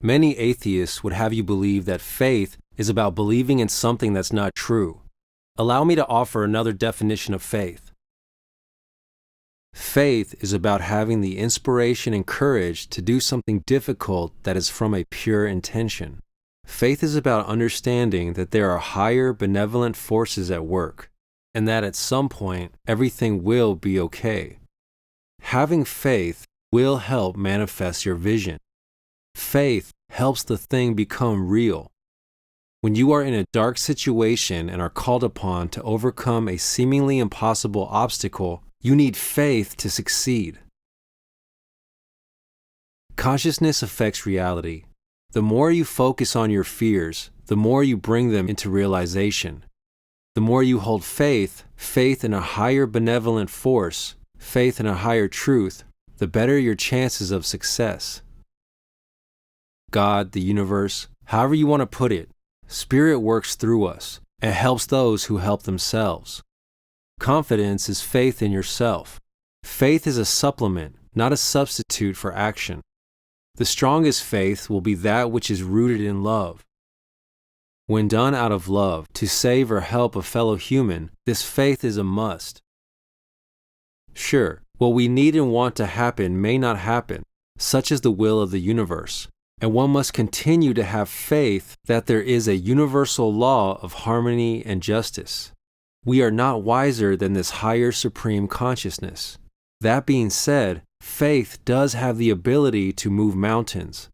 Many atheists would have you believe that faith is about believing in something that's not true. Allow me to offer another definition of faith. Faith is about having the inspiration and courage to do something difficult that is from a pure intention. Faith is about understanding that there are higher benevolent forces at work, and that at some point everything will be okay. Having faith will help manifest your vision. Faith helps the thing become real. When you are in a dark situation and are called upon to overcome a seemingly impossible obstacle, you need faith to succeed. Consciousness affects reality. The more you focus on your fears, the more you bring them into realization. The more you hold faith in a higher benevolent force, faith in a higher truth, the better your chances of success. God, the universe, however you want to put it, Spirit works through us and helps those who help themselves. Confidence is faith in yourself. Faith is a supplement, not a substitute for action. The strongest faith will be that which is rooted in love. When done out of love to save or help a fellow human, this faith is a must. Sure, what we need and want to happen may not happen, such is the will of the universe, and one must continue to have faith that there is a universal law of harmony and justice. We are not wiser than this higher supreme consciousness. That being said, faith does have the ability to move mountains,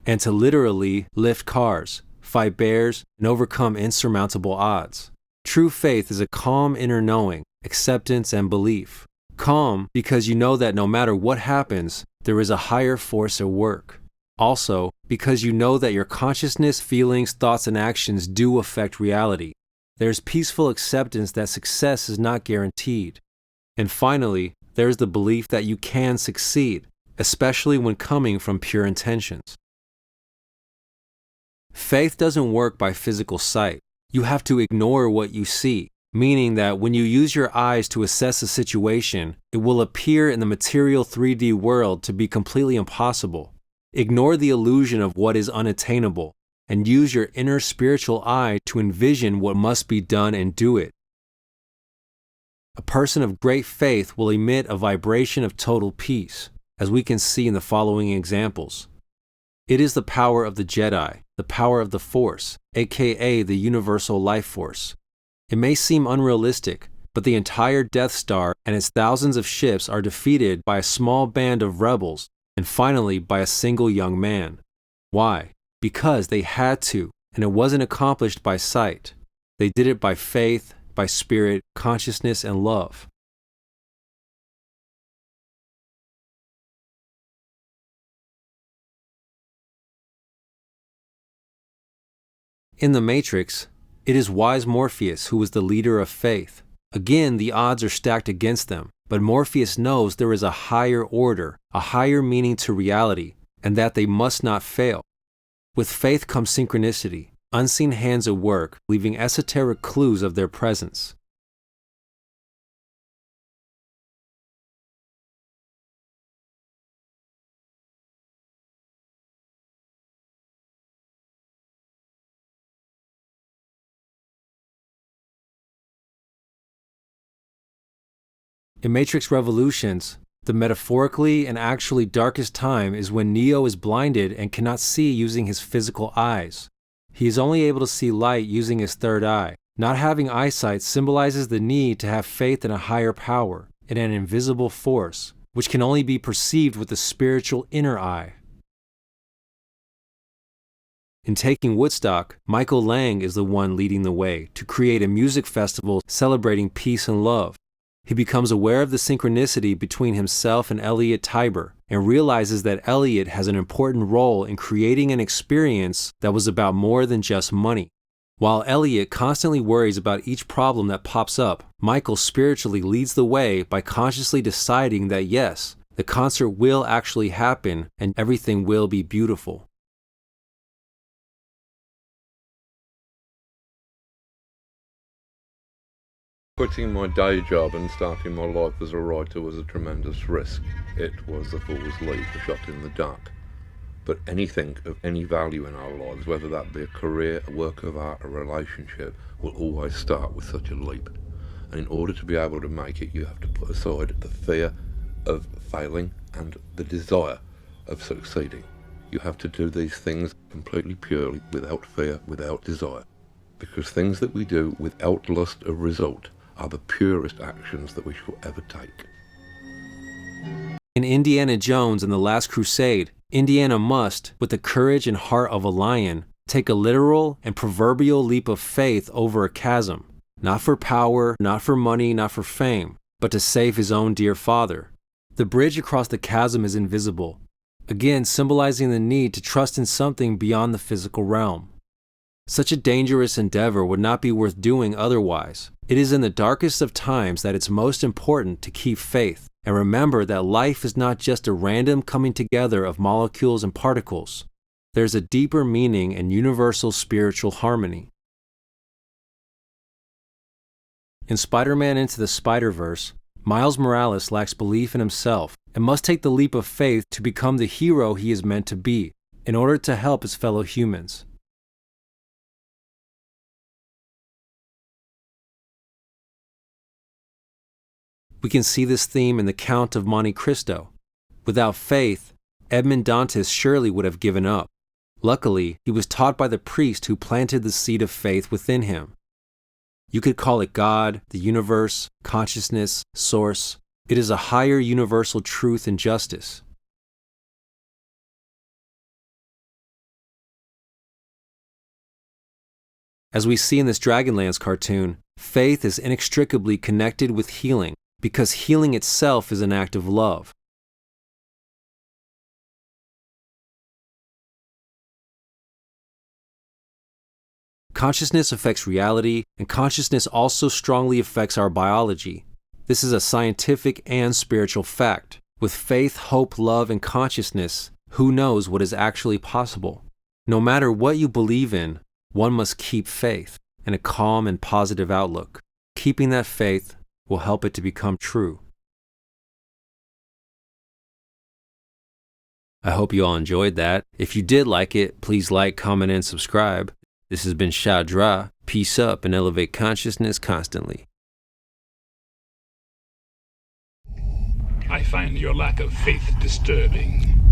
and to literally lift cars, fight bears, and overcome insurmountable odds. True faith is a calm inner knowing, acceptance, and belief. Calm because you know that no matter what happens, there is a higher force at work. Also, because you know that your consciousness, feelings, thoughts, and actions do affect reality. There's peaceful acceptance that success is not guaranteed. And finally, there's the belief that you can succeed, especially when coming from pure intentions. Faith doesn't work by physical sight. You have to ignore what you see, meaning that when you use your eyes to assess a situation, it will appear in the material 3D world to be completely impossible. Ignore the illusion of what is unattainable, and use your inner spiritual eye to envision what must be done and do it. A person of great faith will emit a vibration of total peace, as we can see in the following examples. It is the power of the Jedi, the power of the Force, aka the universal life force. It may seem unrealistic, but the entire Death Star and its thousands of ships are defeated by a small band of rebels, and finally by a single young man. Why? Because they had to, and it wasn't accomplished by sight. They did it by faith, by spirit, consciousness, and love. In the Matrix, it is wise Morpheus who is the leader of faith. Again, the odds are stacked against them, but Morpheus knows there is a higher order, a higher meaning to reality, and that they must not fail. With faith comes synchronicity, unseen hands at work, leaving esoteric clues of their presence. In Matrix Revolutions, the metaphorically and actually darkest time is when Neo is blinded and cannot see using his physical eyes. He is only able to see light using his third eye. Not having eyesight symbolizes the need to have faith in a higher power, in an invisible force, which can only be perceived with the spiritual inner eye. In taking Woodstock, Michael Lang is the one leading the way to create a music festival celebrating peace and love. He becomes aware of the synchronicity between himself and Elliot Tiber, and realizes that Elliot has an important role in creating an experience that was about more than just money. While Elliot constantly worries about each problem that pops up, Michael spiritually leads the way by consciously deciding that yes, the concert will actually happen and everything will be beautiful. Quitting my day job and starting my life as a writer was a tremendous risk. It was a fool's leap, a shot in the dark. But anything of any value in our lives, whether that be a career, a work of art, a relationship, will always start with such a leap. And in order to be able to make it, you have to put aside the fear of failing and the desire of succeeding. You have to do these things completely purely, without fear, without desire. Because things that we do without lust of result are the purest actions that we shall ever take. In Indiana Jones and the Last Crusade, Indiana must, with the courage and heart of a lion, take a literal and proverbial leap of faith over a chasm, not for power, not for money, not for fame, but to save his own dear father. The bridge across the chasm is invisible, again symbolizing the need to trust in something beyond the physical realm. Such a dangerous endeavor would not be worth doing otherwise. It is in the darkest of times that it's most important to keep faith and remember that life is not just a random coming together of molecules and particles. There's a deeper meaning and universal spiritual harmony. In Spider-Man Into the Spider-Verse, Miles Morales lacks belief in himself and must take the leap of faith to become the hero he is meant to be in order to help his fellow humans. We can see this theme in the Count of Monte Cristo. Without faith, Edmond Dantes surely would have given up. Luckily, he was taught by the priest who planted the seed of faith within him. You could call it God, the universe, consciousness, source. It is a higher universal truth and justice. As we see in this Dragonlance cartoon, faith is inextricably connected with healing, because healing itself is an act of love. Consciousness affects reality, and consciousness also strongly affects our biology. This is a scientific and spiritual fact. With faith, hope, love, and consciousness, who knows what is actually possible? No matter what you believe in, one must keep faith and a calm and positive outlook. Keeping that faith will help it to become true. I hope you all enjoyed that. If you did like it, please like, comment, and subscribe. This has been Shadra. Peace up and elevate consciousness constantly. I find your lack of faith disturbing.